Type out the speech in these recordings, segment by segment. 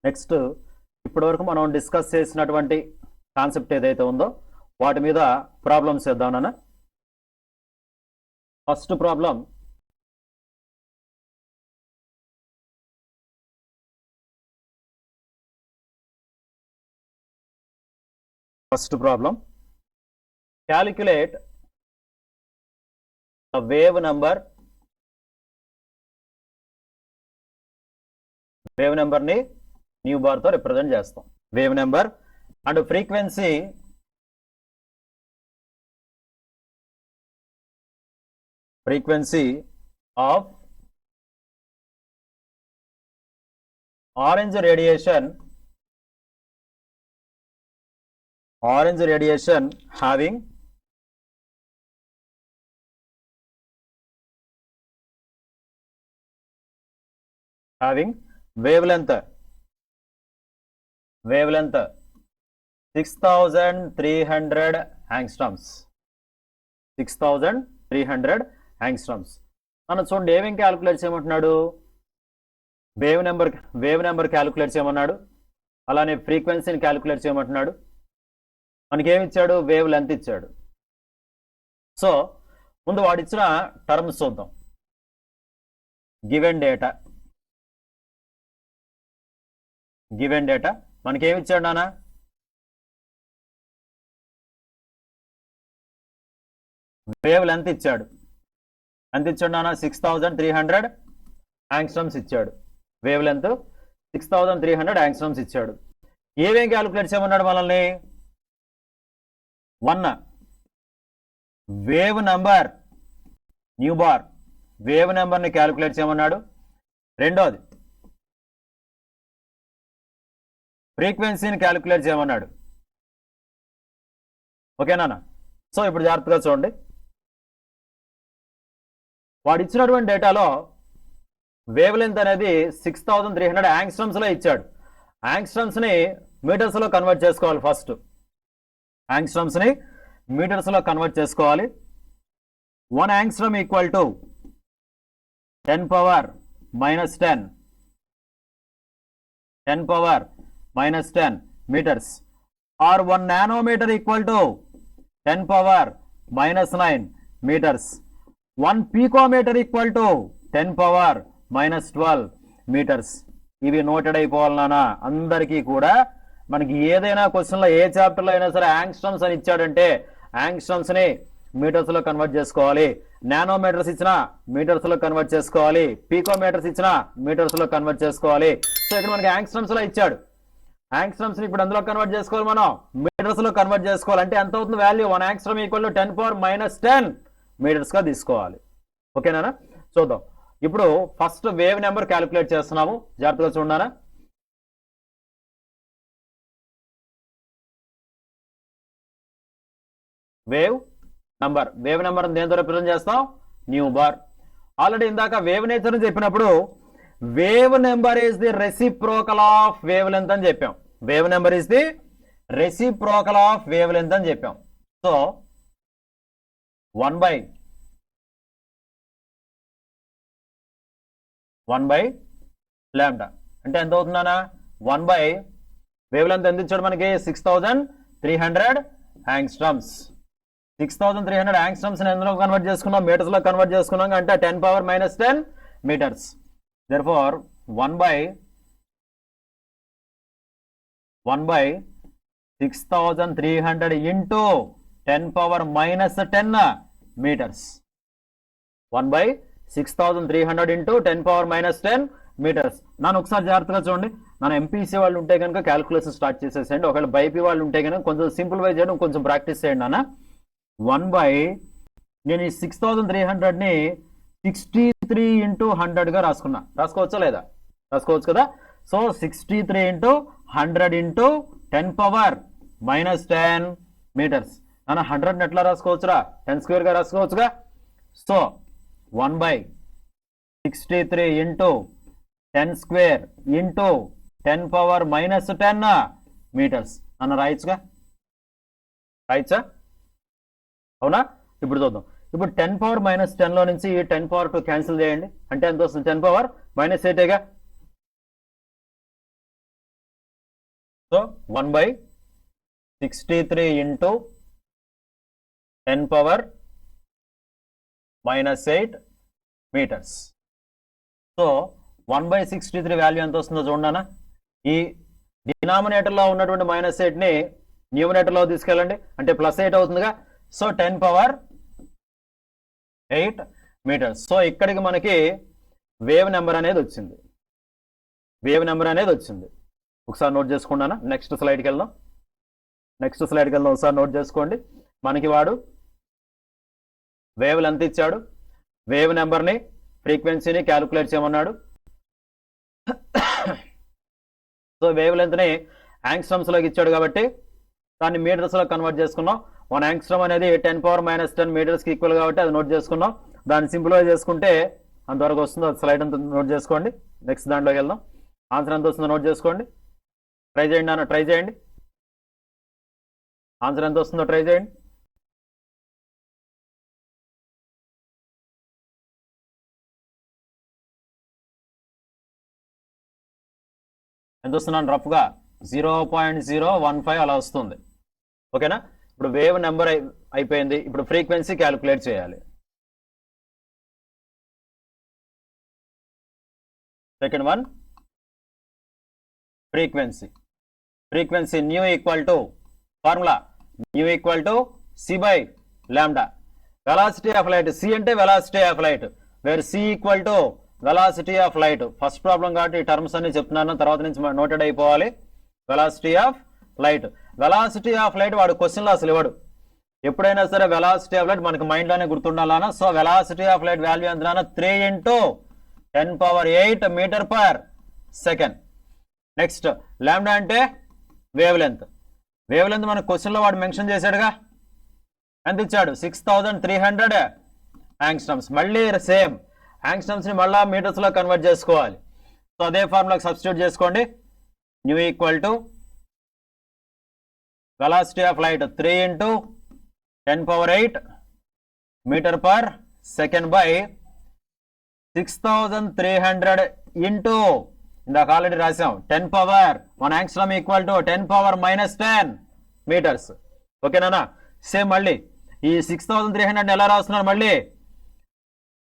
Next ఇప్పటివరకు మనం discuss చేసినటువంటి కాన్సెప్ట్ ఏదైతే ఉందో వాటి మీద ప్రాబ్లమ్స్ చేద్దాం నాన్న. First problem calculate the wave number ని న్యూ బార్ తో రిప్రజెంట్ చేస్తాం. Wave number and frequency of orange radiation having wavelength 6300 angstroms. 6300 angstroms. మనం చూడండి ఏమేం క్యాలిక్యులేట్ చేయమంటున్నాడు, వేవ్ నెంబర్ క్యాలిక్యులేట్ చేయమన్నాడు, అలానే ఫ్రీక్వెన్సీని క్యాలిక్యులేట్ చేయమంటున్నాడు, మనకేమి ఇచ్చాడు, వేవ్ లెంత్ ఇచ్చాడు. సో ముందు వాడిచ్చిన టర్మ్స్ చూద్దాం. గివెన్ డేటా మనకేమి ఇచ్చాడు నాన్న, వేవ్ లెంత్ ఇచ్చాడు. ఎంత ఇచ్చాడు నాన్న, 6300 యాంగ్స్ట్రమ్స్ ఇచ్చాడు. వేవ్ లెంత్ 6300 యాంగ్స్ట్రమ్స్ ఇచ్చాడు. ఏమేం క్యాలిక్యులేట్ చేయమన్నాడు మనల్ని, 1 wave number new bar wave నెంబర్ని క్యాలిక్యులేట్ చేయమన్నాడు. రెండోది ఫ్రీక్వెన్సీని క్యాలిక్యులేట్ చేయమన్నాడు. ఓకేనా? సో ఇప్పుడు జాగ్రత్తగా చూడండి, వాడు ఇచ్చినటువంటి డేటాలో వేవ్ లెంత్ అనేది 6300 యాంగ్స్ట్రమ్స్లో ఇచ్చాడు. యాంగ్స్ట్రమ్స్ని మీటర్స్లో కన్వర్ట్ చేసుకోవాలి. ఫస్ట్ యాంగ్స్ట్రమ్స్ని మీటర్స్లో కన్వర్ట్ చేసుకోవాలి. 1 angstrom equal to 10 power minus 10 metres, or 1 nanometre equal to 10 power minus 9 metres. 1 picometre equal to 10 power minus 12 metres. ఇవి నోటెడ్ అయిపోవాలి నాన్న అందరికీ కూడా. మనకి ఏదైనా క్వశ్చన్లో ఏ చాప్టర్లో అయినా సరే యాంగ్స్ట్రమ్స్ అని ఇచ్చాడంటే యాంగ్స్ట్రమ్స్ని మీటర్స్లో కన్వర్ట్ చేసుకోవాలి. నానోమీటర్స్ ఇచ్చినా మీటర్స్లో కన్వర్ట్ చేసుకోవాలి. పీకోమీటర్స్ ఇచ్చినా మీటర్స్లో కన్వర్ట్ చేసుకోవాలి. సో ఇక్కడ మనకి యాంగ్స్ట్రమ్స్లో ఇచ్చాడు. యాంగ్స్ట్రమ్స్ని ఇప్పుడు అందులో కన్వర్ట్ చేసుకోవాలి, మనం మీటర్స్లో కన్వర్ట్ చేసుకోవాలి. అంటే ఎంత అవుతుంది value, 1 angstrom equal to 10 power minus 10 మీటర్స్గా తీసుకోవాలి. ఓకేనా? చూద్దాం. ఇప్పుడు ఫస్ట్ వేవ్ నెంబర్ క్యాలిక్యులేట్ చేస్తున్నాము, జాగ్రత్తగా చూడాలా. వేవ్ నెంబర్ దేంతో రిప్రజెంట్ చేస్తాం, న్యూ బార్. ఆల్రెడీ ఇందాక వేవ్ నేచర్ చెప్పినప్పుడు wave number is the reciprocal of wave length అని చెప్పాం. Wave number is the reciprocal of wave length అని చెప్పాం. సో 1 బై లాంబ్డా అంటే ఎంత అవుతుందన్నా, 1 బై వేవ్ లెంత్ ఎంత ఇచ్చాడు మనకి, 6300 యాంగ్స్ట్రమ్స్. 6300 యాంగ్స్ట్రమ్స్ ఎందులో కన్వర్ట్ చేసుకున్నాం, మీటర్స్ లో కన్వర్ట్ చేసుకున్నాం. అంటే 10 power minus 10 metres. Therefore 1 by 6300 into 10 power minus 10 metres. 1 by 6300 into 10 power minus 10 metres. నన్ను ఒకసారి జాగ్రత్తగా చూడండి. నన్ను ఎంపీసీ వాళ్ళు ఉంటే కనుక క్యాలిక్యులేషన్ స్టార్ట్ చేసేసేయండి. ఒకవేళ బైపీ వాళ్ళు ఉంటే కనుక కొంచెం సింప్లిఫై చేయడం కొంచెం ప్రాక్టీస్ చేయండి నాన్న. 1 బై నేను ఈ 6300ని 63 ఇంటూ 100గా రాసుకోవచ్చా లేదా, రాసుకోవచ్చు కదా. So 63 into 100 into 10 power minus 10 metres. నన్ను 100ని ఎట్లా రాసుకోవచ్చురా, 10 స్క్వేర్గా రాసుకోవచ్చుగా. So 1 by 63 into 10 square into 10 power minus 10 metres నన్ను రాయొచ్చుగా, అవునా? ఇప్పుడు చూద్దాం. ఇప్పుడు 10 పవర్ మైనస్ 10లో నుంచి 10 పవర్ 2 క్యాన్సిల్ చేయండి. అంటే ఎంత వస్తుంది, 10 పవర్ మైనస్ 8గా. So 1/63 into 10 power -8 metres. So 1/63 value ఎంత వస్తుందో చూడనా. ఈ డినామినేటర్లో ఉన్నటువంటి -8ని న్యూమినేటర్లో తీసుకెళ్ళండి, అంటే +8 అవుతుందిగా. So 10 power 8 metres. సో ఇక్కడికి మనకి వేవ్ నెంబర్ అనేది వచ్చింది. ఒకసారి నోట్ చేసుకున్నానా. నెక్స్ట్ స్లైడ్కి వెళ్దాం. ఒకసారి నోట్ చేసుకోండి. మనకి వాడు వేవ్ లెంత్ ఇచ్చాడు, వేవ్ నెంబర్ని, ఫ్రీక్వెన్సీని క్యాలిక్యులేట్ చేయమన్నాడు. సో వేవ్ లెంత్ని యాంగ్స్ట్రమ్స్లోకి ఇచ్చాడు కాబట్టి దాన్ని మీటర్స్లో కన్వర్ట్ చేసుకున్నాం. 1 యాంగ్స్ట్రమ్ అనేది 10 పవర్ -10 మీటర్స్కి ఈక్వల్ కాబట్టి అది నోట్ చేసుకున్నాం. దాన్ని సింప్లిఫై చేసుకుంటే అంతవరకు వస్తుందో స్లైడ్ అంతా నోట్ చేసుకోండి. నెక్స్ట్ దాంట్లోకి వెళ్దాం. ఆన్సర్ ఎంత వస్తుందో నోట్ చేసుకోండి. ట్రై చేయండి ఆన్సర్ ఎంత వస్తుందో ట్రై చేయండి. ఎంత వస్తున్నాను రఫ్గా 0.015 అలా వస్తుంది. ఓకేనా. ఇప్పుడు వేవ్ నెంబర్ అయిపోయింది. ఇప్పుడు ఫ్రీక్వెన్సీ క్యాలిక్యులేట్ చేయాలి. Second one frequency nu equal to formula C/λ. Velocity of light, C అంటే velocity of light, where C equal to velocity of light. First problem కాబట్టి ఈ టర్మ్స్ అన్ని చెప్తున్నాను, తర్వాత నుంచి నోటెడ్ అయిపోవాలి. వెలాసిటీ ఆఫ్ లైట్ వాడు క్వశ్చన్లో అసలు ఇవ్వడు. ఎప్పుడైనా సరే వెలాసిటీ ఆఫ్ లైట్ మనకి మైండ్లోనే గుర్తుండాలన్నా. So velocity of light value ఎంత, 3 × 10⁸ metre per second. Next lambda అంటే వేవ్ లెంత్ మన క్వశ్చన్లో వాడు మెన్షన్ చేశాడుగా. ఎంత ఇచ్చాడు, 6300 యాంగ్స్ట్రమ్స్. మళ్ళీ సేమ్ యాంగ్స్ట్రమ్స్ని మళ్ళీ మీటర్స్లో కన్వర్ట్ చేసుకోవాలి. సో అదే ఫార్ములాకి సబ్స్టిట్యూట్ చేసుకోండి. Nu equal to velocity of light 3 × 10⁸ metre per second by 6300 into ఇందాక ఆల్రెడీ రాసాం 10 power 1 angstrom equal to 10 power -10 metres. ఓకేనా. సేమ్ మళ్ళీ ఈ 6300 ఎలా రాస్తున్నారు, మళ్ళీ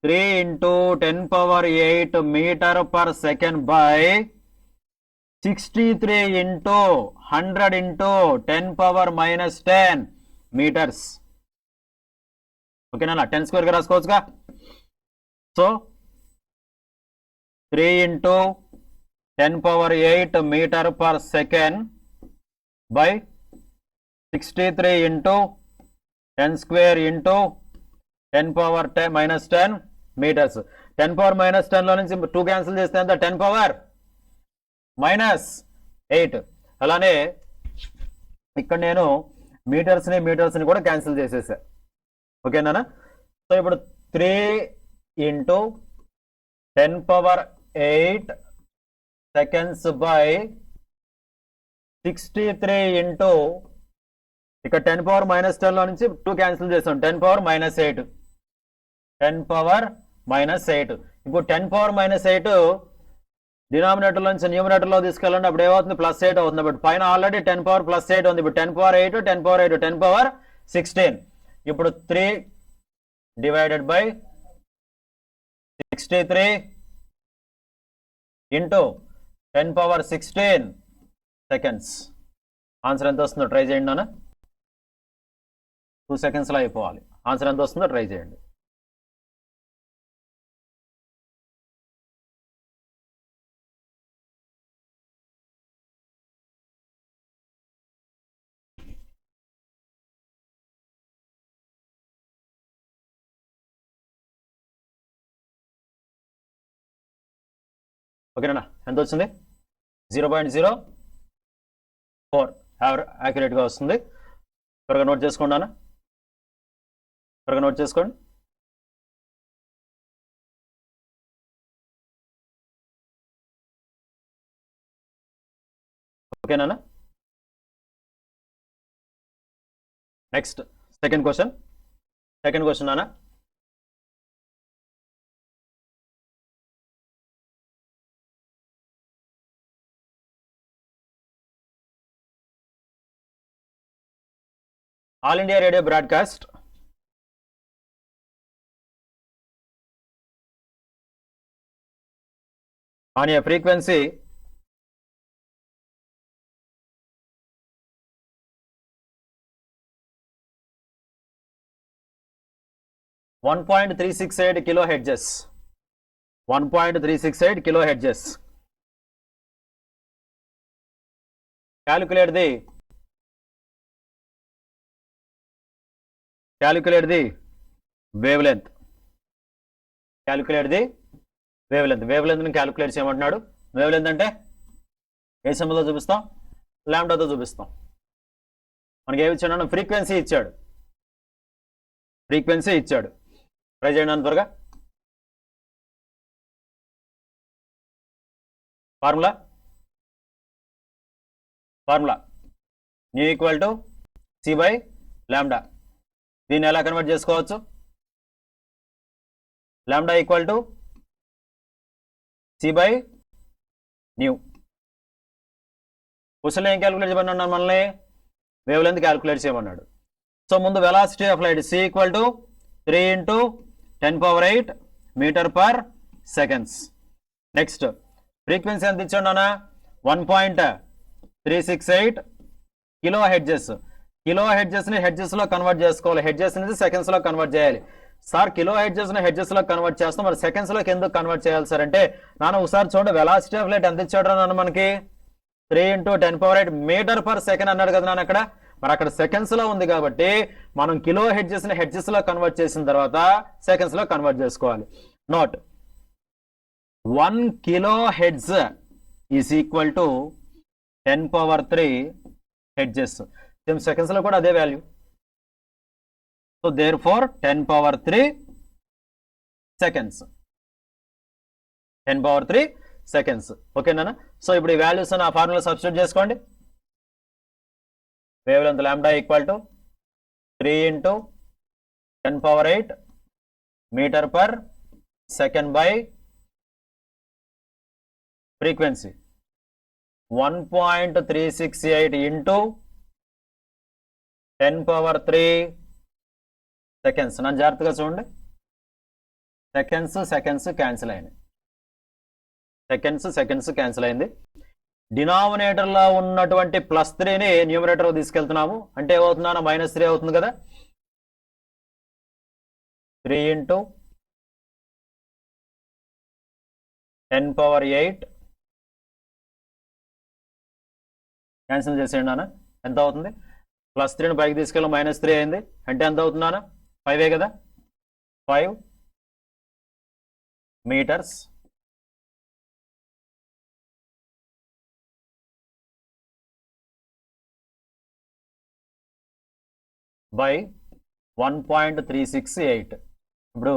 3 × 10⁸ metre per second by 63 × 100 × 10 power -10 metres. ఓకేనా. 10 స్క్వేర్గా రాసుకోవచ్చుగా. So 3 × 10⁸ metre per second by 63 × 10² × 10 power -10 metres. 10 power -10 లో నుంచి 2 క్యాన్సిల్ చేస్తే ఎంత, 10 పవర్ -8. అలానే ఇక్కడ నేను మీటర్స్ని కూడా క్యాన్సిల్ చేసేసా. ఓకేనా. సో ఇప్పుడు 3 × 10⁸ సెకండ్స్ బై 63 ఇంటూ ఇక్కడ 10 పవర్ -10 లో నుంచి 2 క్యాన్సిల్ చేస్తాం, 10 పవర్ -8. ఇప్పుడు 10 పవర్ -8 డినామినేటర్ నుంచి న్యూమినేటర్లో తీసుకెళ్ళండి. అప్పుడు ఏమవుతుంది, +8 అవుతుంది. బట్ పైన ఆల్రెడీ 10 పవర్ +8 ఉంది. ఇప్పుడు 10 పవర్ 8 10 పవర్ 16. ఇప్పుడు 3 divided by 63 into 10 power 16 seconds. Answer ఎంత వస్తుందో ట్రై చేయండి నాన్న. 2 సెకండ్స్లో అయిపోవాలి. ఆన్సర్ ఎంత వస్తుందో ట్రై చేయండి. ఓకేనా. ఎంత వచ్చింది, 0.04 యాక్యురేట్గా వస్తుంది. త్వరగా నోట్ చేసుకోండి అన్న, త్వరగా నోట్ చేసుకోండి. ఓకేనా. నెక్స్ట్ సెకండ్ క్వశ్చన్ అన్న. All India Radio broadcast. On a frequency 1.368 kilohertz. 1.368 kilohertz. Calculate the wavelength. Calculate the wavelength. Wavelength ని క్యాలిక్యులేట్ చేయమంటున్నాడు. వేవ్లెంత్ అంటే ఏ సింబల్తో చూపిస్తాం, లాంబ్డాతో చూపిస్తాం. మనకి ఏమి ఇచ్చాడు, ఫ్రీక్వెన్సీ ఇచ్చాడు. ఫ్రీక్వెన్సీ ఇచ్చాడు. ట్రై చేయండి అని త్వరగా. Formula nu equal to C by lambda. దీన్ని ఎలా కన్వర్ట్ చేసుకోవచ్చు? Lambda equal to C by nu. Question ఏం క్యాలిక్యులేట్ చేయమన్నాడు మనల్ని? వేవ్ లెంత్ క్యాలిక్యులేట్ చేయమన్నాడు. సో ముందు velocity of light c equal to 3 × 10⁸ metre per seconds. Next frequency ఎంత ఇచ్చాడు నాన్న? 1.368 కిలో హెడ్జెస్. కిలో హెడ్జెస్ని హెడ్జెస్లో కన్వర్ట్ చేసుకోవాలి. హెడ్జెస్ నుంచి సెకండ్స్లో కన్వర్ట్ చేయాలి. సార్ కిలో హెడ్జెస్ని హెడ్జెస్లో కన్వర్ట్ చేస్తాం, మరి సెకండ్స్లోకి ఎందుకు కన్వర్ట్ చేయాలి సార్ అంటే, నాన్న ఒకసారి చూడండి వెలాసిటీ ఆఫ్ లైట్ ఎంత ఇచ్చాడు నాన్న మనకి? 3 × 10⁸ మీటర్ పర్ సెకండ్ అన్నాడు కదా నాన్న అక్కడ. మరి అక్కడ సెకండ్స్లో ఉంది కాబట్టి మనం కిలో హెడ్జెస్ని హెడ్జెస్లో కన్వర్ట్ చేసిన తర్వాత సెకండ్స్లో కన్వర్ట్ చేసుకోవాలి. Note 1 kilohertz is equal to 10⁻³ hertz. Same సెకండ్స్లో కూడా అదే value. So therefore 10⁻³ seconds. 10⁻³ seconds. ఓకేనా? సో ఇప్పుడు ఈ వాల్యూస్ ఆ ఫార్ములా సబ్స్టిట్యూట్ చేసుకోండి. Wavelength lambda equal to 3 × 10⁸ metre per second by frequency 1.368 × 10⁻³ seconds. నన్ను జాగ్రత్తగా చూడండి. సెకండ్స్ క్యాన్సిల్ అయినాయి. సెకండ్స్ క్యాన్సిల్ అయింది. డినామినేటర్లో ఉన్నటువంటి +3ని న్యూమరేటర్లో తీసుకెళ్తున్నాము. అంటే ఏమవుతుందా? -3 అవుతుంది కదా. 3 × 10⁸ క్యాన్సిల్ చేసేయండి నాన్న. ఎంత అవుతుంది? +3ని పైకి తీసుకెళ్ళి -3 అయింది. అంటే ఎంత అవుతుంది నాన్న? 5 కదా. 5 మీటర్స్ బై 1.368. ఇప్పుడు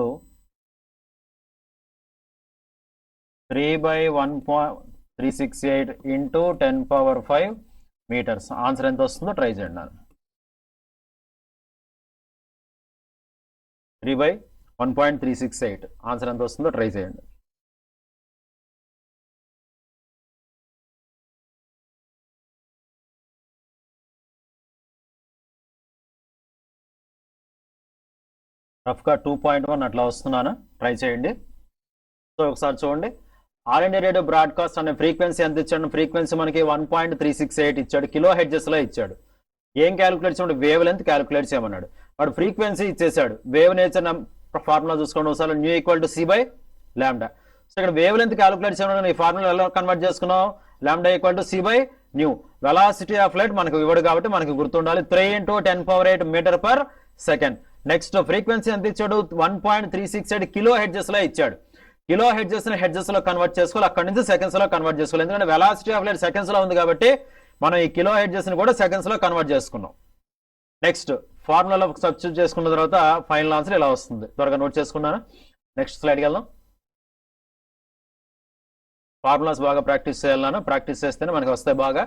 3/1.368 × 10⁵ మీటర్స్. ఆన్సర్ ఎంత వస్తుందో ట్రై చేయండి నాన్న. 3/1.368 ఆన్సర్ ఎంత వస్తుందో ట్రై చేయండి. రఫ్గా 2.1 అట్లా వస్తున్నాను. ట్రై చేయండి. సో ఒకసారి చూడండి. ఆల్ ఇండియా రేడియో బ్రాడ్కాస్ట్ అనే ఫ్రీక్వెన్సీ ఎంత ఇచ్చాడు? ఫ్రీక్వెన్సీ మనకి 1.368 ఇచ్చాడు. కిలో హెడ్జెస్లో ఇచ్చాడు. ఏం క్యాలిక్యులేట్ చేయమంటే వేవ్ లెంత్ క్యాలిక్యులేట్ చేయమన్నాడు. వాడు ఫ్రీక్వెన్సీ ఇచ్చేసాడు. వేవ్ నేచర్ ఫార్ములా చూసుకోండి ఒకసారి. Nu equal to C by lambda. So ఇక్కడ వేవ్ లెంత్ క్యాలిక్యులేట్ చేయమన్నాడు. ఈ ఫార్ములా ఎలా కన్వర్ట్ చేసుకున్నాం? Lambda equal to C by nu. Velocity of light మనకు ఇవ్వడు కాబట్టి మనకి గుర్తుండాలి. 3 × 10⁸ metre per second. Next frequency ఎంత ఇచ్చాడు? 1.368 కిలో హెడ్జెస్లో ఇచ్చాడు. కిలో హెడ్జెస్ని హెడ్జెస్లో కన్వర్ట్ చేసుకోవాలి. అక్కడి నుంచి సెకండ్స్లో కన్వర్ట్ చేసుకోవాలి. ఎందుకంటే వెలాసిటీ ఆఫ్ లైట్ సెకండ్స్లో ఉంది కాబట్టి మనం ఈ కిలో హెడ్జెస్ని కూడా సెకండ్స్లో కన్వర్ట్ చేసుకున్నాం. నెక్స్ట్ ఫార్ములాలో సబ్స్టిట్యూట్ చేసుకున్న తర్వాత ఫైనల్ ఆన్సర్ ఇలా వస్తుంది. త్వరగా నోట్ చేసుకున్నాను. నెక్స్ట్ స్లైడ్కి వెళ్దాం. ఫార్ములాస్ బాగా ప్రాక్టీస్ చేయాలన్నా, ప్రాక్టీస్ చేస్తేనే మనకి వస్తాయి బాగా.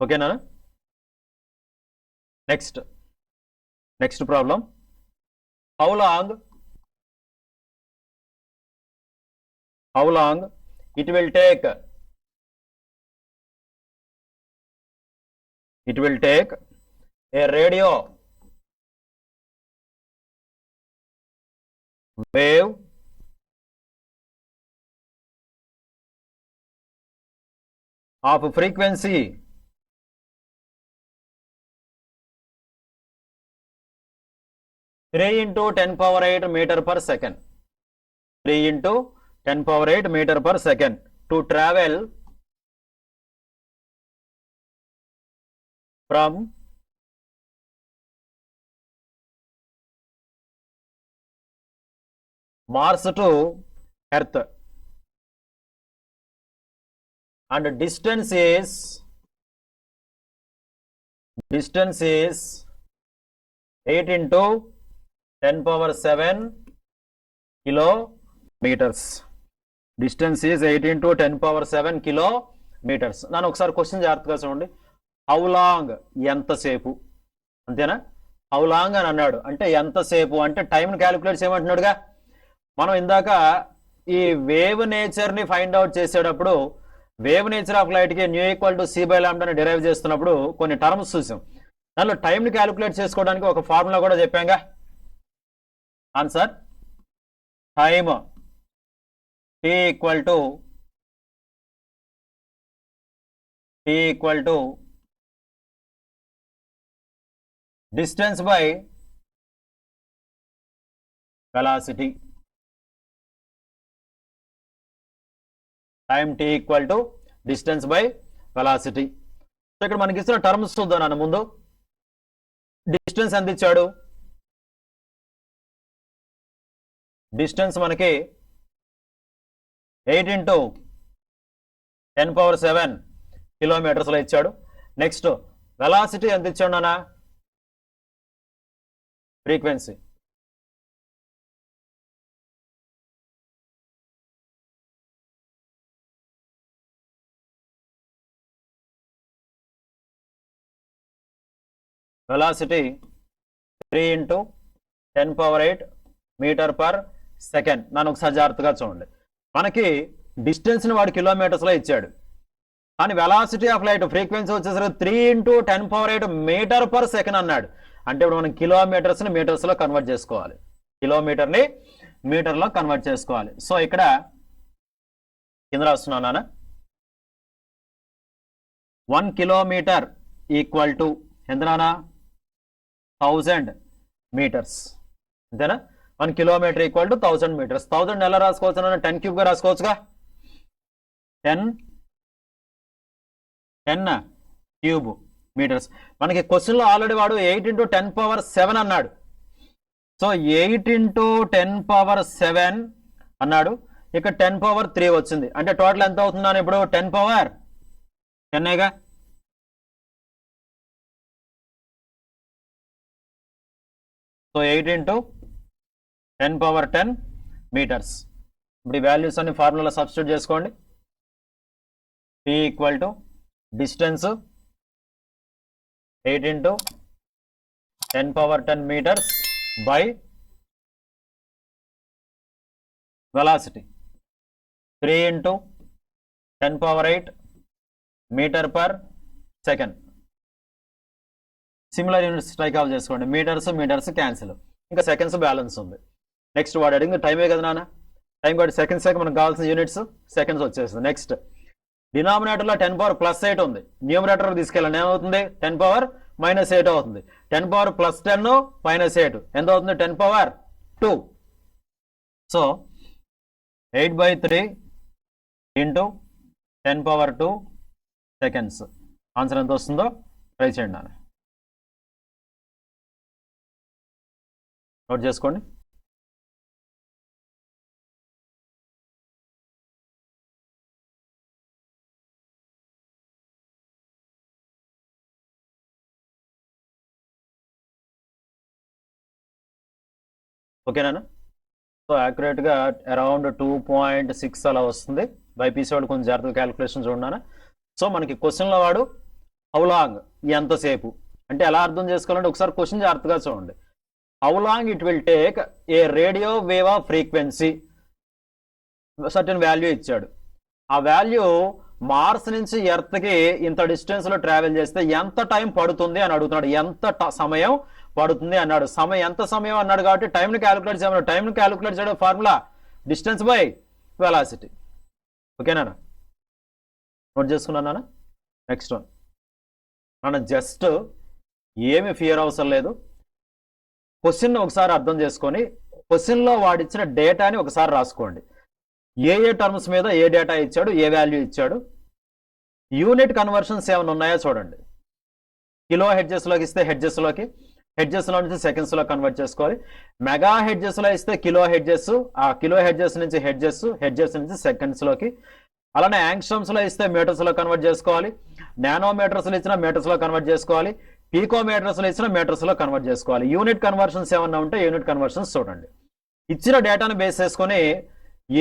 ఓకేనా? Next problem. How long it will take a radio wave of frequency 3 into 10 power 8 meter per second. 3 into 10 power 8 meter per second to travel from Mars to Earth, and distance is 8 into 10 power 7 kilometers. Distance is 8 into 10 power 7 kilometers. నన్ను ఒకసారి question జాగ్రత్తగా చూడండి. How long, ఎంతసేపు, అంతేనా? How long అని అన్నాడు అంటే ఎంతసేపు అంటే టైంని క్యాలిక్యులేట్ చేయమంటున్నాడుగా. మనం ఇందాక ఈ వేవ్ నేచర్ని ఫైండ్ అవుట్ చేసేటప్పుడు వేవ్ నేచర్ ఆఫ్ లైట్కి nu equal to C by లాంబ్డాని డిరైవ్ చేస్తున్నప్పుడు కొన్ని టర్మ్స్ చూసాం. దానిలో టైంని క్యాలిక్యులేట్ చేసుకోవడానికి ఒక ఫార్ములా కూడా చెప్పాంగా. Answer time T equal to distance by velocity. Time T equal to distance by velocity. So ఇక్కడ మనకి ఇస్తున్న టర్మ్స్ చూద్దాం నాన్న. ముందు డిస్టెన్స్ ఎంత ఇచ్చాడు? డిస్టెన్స్ మనకి 8 into 10 power 7 కిలోమీటర్స్లో ఇచ్చాడు. నెక్స్ట్ వెలాసిటీ ఎంత ఇచ్చాడు నాన్న? Frequency. Velocity 3 into 10 power 8 metre per second. నన్ను ఒకసారి జాగ్రత్తగా చూడండి. మనకి డిస్టెన్స్ని వాడు కిలోమీటర్స్లో ఇచ్చాడు, కానీ వెలాసిటీ ఆఫ్ లైట్ ఫ్రీక్వెన్సీ వచ్చేసరికి 3 into 10 power 8 metre per second అన్నాడు. అంటే ఇప్పుడు మనం కిలోమీటర్స్ని మీటర్స్లో కన్వర్ట్ చేసుకోవాలి. కిలోమీటర్ని మీటర్లో కన్వర్ట్ చేసుకోవాలి. సో ఇక్కడ కింద రాస్తున్నాను నాన్న. 1 కిలోమీటర్ ఈక్వల్ టు ఎంత నాన్న? 1000 మీటర్స్. అంతేనా? 1 కిలోమీటర్ ఈక్వల్ టు 1000 మీటర్స్. 1000 ఎలా రాసుకోవచ్చు? 10 క్యూబ్గా రాసుకోవచ్చుగా. 10 క్యూబ్ మీటర్స్. మనకి క్వశ్చన్లో ఆల్రెడీ వాడు 8 into 10 power 7 అన్నాడు. సో 8 into 10 power 7 అన్నాడు. ఇక్కడ 10 power 3 వచ్చింది. అంటే టోటల్ ఎంత అవుతుందని ఇప్పుడు 10 power 10గా. So 8 into 10 power 10 metres. ఇప్పుడు ఈ వాల్యూస్ అన్ని ఫార్ములా సబ్స్టిట్యూట్ చేసుకోండి. T equal to distance 8 into 10 power 10 metres by velocity 3 into 10 power 8 metre per second. Similar units strike off చేసుకోండి. మీటర్స్ క్యాన్సిల్, ఇంకా సెకండ్స్ బ్యాలెన్స్ ఉంది. నెక్స్ట్ వాడు అడిగింది టైమే కదా నాన్న. టైం కాబట్టి సెకండ్స్ మనకు కావాల్సిన యూనిట్స్ సెకండ్స్ వచ్చేస్తుంది. నెక్స్ట్ డినామినేటర్లో 10 power +8 ఉంది. న్యూమరేటర్ తీసుకెళ్ళండి. ఏమవుతుంది? 10 power -8 అవుతుంది. 10 power +10 -8 ఎంత అవుతుంది? 10 power 2. So 8/3 into 10 power 2 seconds. Answer ఎంత వస్తుందో ట్రై చేయండి నాన్న. నోట్ చేసుకోండి. ఓకేనా? సో యాక్యురేట్గా అరౌండ్ 2.6 అలా వస్తుంది. బైపీసీ వాడు కొంచెం జాగ్రత్తగా క్యాలిక్యులేషన్ చూడనా. సో మనకి క్వశ్చన్లో వాడు హౌ లాంగ్, ఎంతసేపు అంటే ఎలా అర్థం చేసుకోవాలంటే ఒకసారి క్వశ్చన్ జాగ్రత్తగా చూడండి. How long it will take a radio wave off frequency certain value ఇచ్చాడు. ఆ వాల్యూ మార్స్ నుంచి ఎర్త్కి ఇంత డిస్టెన్స్లో ట్రావెల్ చేస్తే ఎంత టైం పడుతుంది అని అడుగుతున్నాడు. ఎంత సమయం పడుతుంది అన్నాడు. ఎంత సమయం అన్నాడు కాబట్టి టైంని క్యాలిక్యులేట్ చేయమన్నాడు. టైంని క్యాలిక్యులేట్ చేయడం ఫార్ములా డిస్టెన్స్ బై వెలాసిటీ. ఓకేనా, నోట్ చేసుకున్నానా? నెక్స్ట్ వన్, మనం జస్ట్ ఏమి ఫియర్ అవసరం లేదు. క్వశ్చన్ ఒకసారి అర్థం చేసుకొని క్వశ్చన్లో వాడిచ్చిన డేటాని ఒకసారి రాసుకోండి. ఏ టర్మ్స్ మీద ఏ డేటా ఇచ్చాడు, ఏ వాల్యూ ఇచ్చాడు, యూనిట్ కన్వర్షన్స్ ఏమైనా ఉన్నాయో చూడండి. కిలో హెడ్జెస్లోకి ఇస్తే హెడ్జెస్లోకి, హెడ్జెస్లో నుంచి సెకండ్స్లో కన్వర్ట్ చేసుకోవాలి. మెగా హెడ్జెస్లో ఇస్తే కిలో హెడ్జెస్, ఆ కిలో హెడ్జెస్ నుంచి హెడ్జెస్ నుంచి సెకండ్స్లోకి. అలానే యాంగ్స్ట్రమ్స్లో ఇస్తే మీటర్స్లో కన్వర్ట్ చేసుకోవాలి. నానోమీటర్స్లో ఇచ్చిన మీటర్స్లో కన్వర్ట్ చేసుకోవాలి. పీకోమీటర్స్లో ఇచ్చిన మీటర్స్లో కన్వర్ట్ చేసుకోవాలి. యూనిట్ కన్వర్షన్స్ ఏమన్నా ఉంటే యూనిట్ కన్వర్షన్స్ చూడండి. ఇచ్చిన డేటాను బేస్ చేసుకొని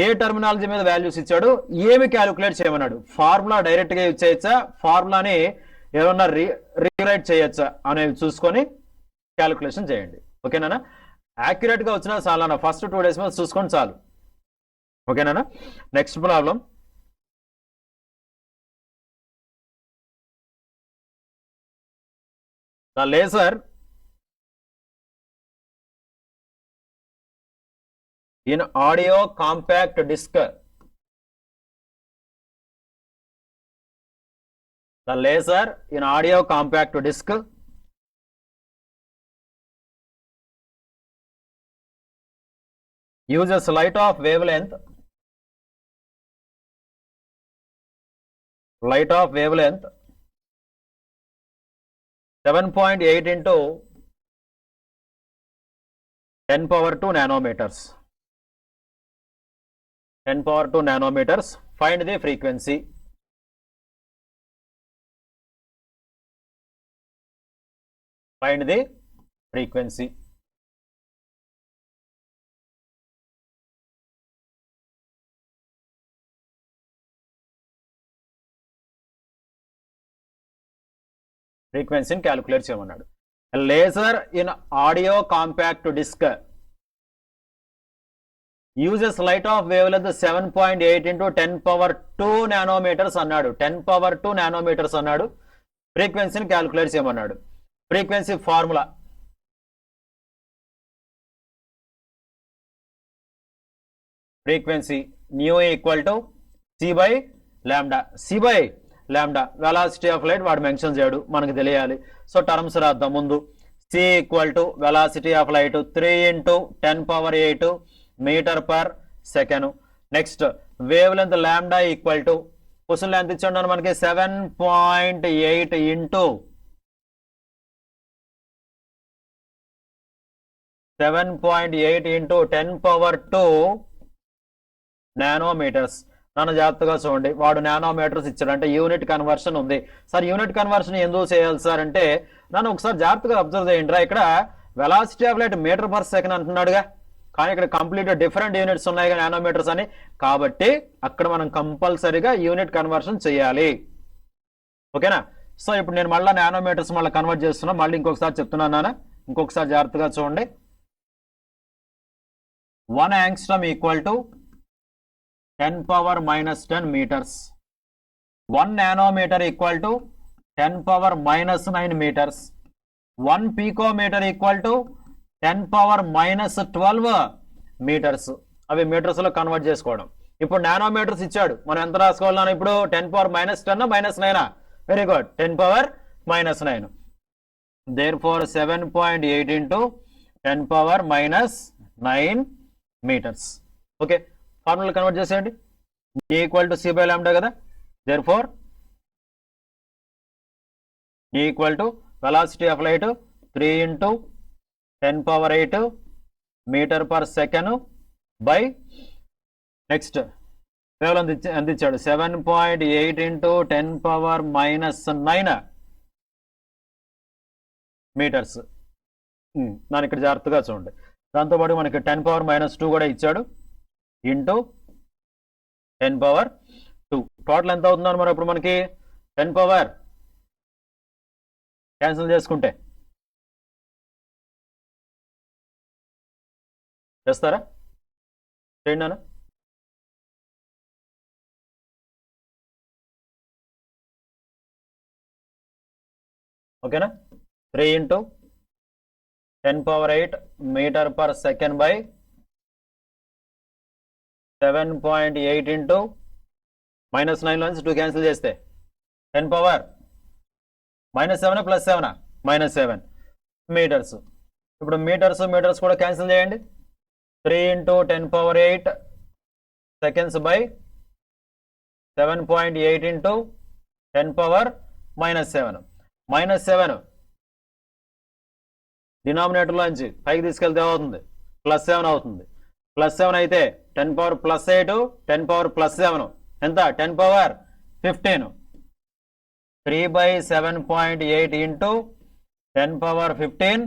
ఏ టర్మినాలజీ మీద వాల్యూస్ ఇచ్చాడు, ఏమి క్యాలిక్యులేట్ చేయమన్నాడు. ఫార్ములా డైరెక్ట్గా యూజ్ చేయొచ్చా, ఫార్ములాని ఏమన్నా రీరైట్ చేయొచ్చా అనేవి చూసుకొని క్యాలిక్యులేషన్ చేయండి. ఓకేనా? యాక్యురేట్గా వచ్చినా చాలన్నా, ఫస్ట్ 2 days మీద చూసుకొని చాలు. ఓకేనా? Next problem, the laser in audio compact disc, the laser in audio compact disc uses light of wavelength 7.8 into 10 power 2 nanometers. 10 power 2 nanometers. Find the frequency. Find the frequency. ఫ్రీక్వెన్సీని calculate చేయమన్నాడు. Laser in audio compact disc uses light of wavelength 7.8 into 10 power 2 nanometres అన్నాడు. 10 power 2 nanometres అన్నాడు. ఫ్రీక్వెన్సీని calculate చేయమన్నాడు. Frequency formula frequency nu equal to C by lambda. C by lambda velocity of light వాడు mention చేయడు, మనకు తెలియాలి. So terms రాద్దాం ముందు. C equal to velocity of light 3 into 10 power 8 metre per second. Next wavelength lambda equal to, question length ఇచ్చాడు మనకి 7.8 into 7.8 into 10 power 2 nanometres. నన్ను జాగ్రత్తగా చూడండి, వాడు నానోమీటర్స్ ఇచ్చాడు అంటే యూనిట్ కన్వర్షన్ ఉంది. సార్ యూనిట్ కన్వర్షన్ ఎందుకు చేయాలి సార్ అంటే, నన్ను ఒకసారి జాగ్రత్తగా అబ్జర్వ్ చేయండి. ఇక్కడ velocity of light metre per second అంటున్నాడుగా, కానీ ఇక్కడ కంప్లీట్ డిఫరెంట్ యూనిట్స్ ఉన్నాయి నానోమీటర్స్ అని, కాబట్టి అక్కడ మనం కంపల్సరీగా యూనిట్ కన్వర్షన్ చేయాలి. ఓకేనా? సో ఇప్పుడు నేను మళ్ళీ నానోమీటర్స్ మళ్ళీ కన్వర్ట్ చేస్తున్నా. మళ్ళీ ఇంకొకసారి చెప్తున్నాను, ఇంకొకసారి జాగ్రత్తగా చూడండి. 1 angstrom equal to 10 power minus 10 meters. 1 nanometer equal to 10 power minus 9 meters. 1 picometer equal to 10 power minus 12 meters. అవి మీటర్స్లో కన్వర్ట్ చేసుకోవడం. ఇప్పుడు నానోమీటర్స్ ఇచ్చాడు, మనం ఎంత రాసుకోవాలన్నా ఇప్పుడు 10 power minus 10 minus 9. Very good, 10 power minus 9. Therefore 7.8 into 10 power minus 9 meters. Okay, formula convert చేసేయండి. E equal to C by lambda కదా. Therefore E equal to velocity of light 3 into 10 power 8 metre per second by next wavelength ఎంత ఇచ్చాడు 7.8 into 10 power minus 9 metres. దాని ఇక్కడ జాగ్రత్తగా చూడండి. దాంతోపాటు మనకి 10 power minus 2 కూడా ఇచ్చాడు, ఇంటూ 10 power 2. టోటల్ ఎంత అవుతుందో మరి ఇప్పుడు మనకి 10 power క్యాన్సిల్ చేసుకుంటే చేస్తారా? చేయండి. ఓకేనా 3 into 10⁸ metre per second by 7.8 into -9 నుంచి 2 క్యాన్సిల్ చేస్తే 10 పవర్ -7 ప్లస్ 7 -7 మీటర్స్. ఇప్పుడు మీటర్స్ కూడా క్యాన్సిల్ చేయండి. 3 ఇంటూ 10⁸ సెకండ్స్ బై 7.8 ఇంటూ 10⁻⁻7 -7 డినామినేటర్లోంచి పైకి తీసుకెళ్తే అవుతుంది +7 అవుతుంది. +7 అయితే 10⁻+8 10⁻+7 ఎంత 10⁻15 3/7.8 ఇంటూ 10⁻15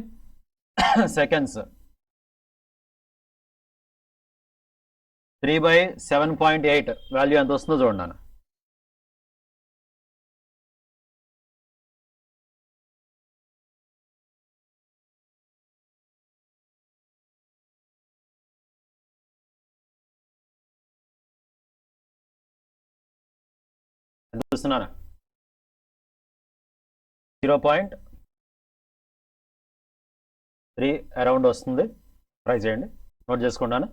సెకండ్స్ 3/7.8 వాల్యూ ఎంత వస్తుందో చూడండి. చూస్తున్నారా 0.3 అరౌండ్ వస్తుంది. ట్రై చేయండి, నోట్ చేసుకుంటాను.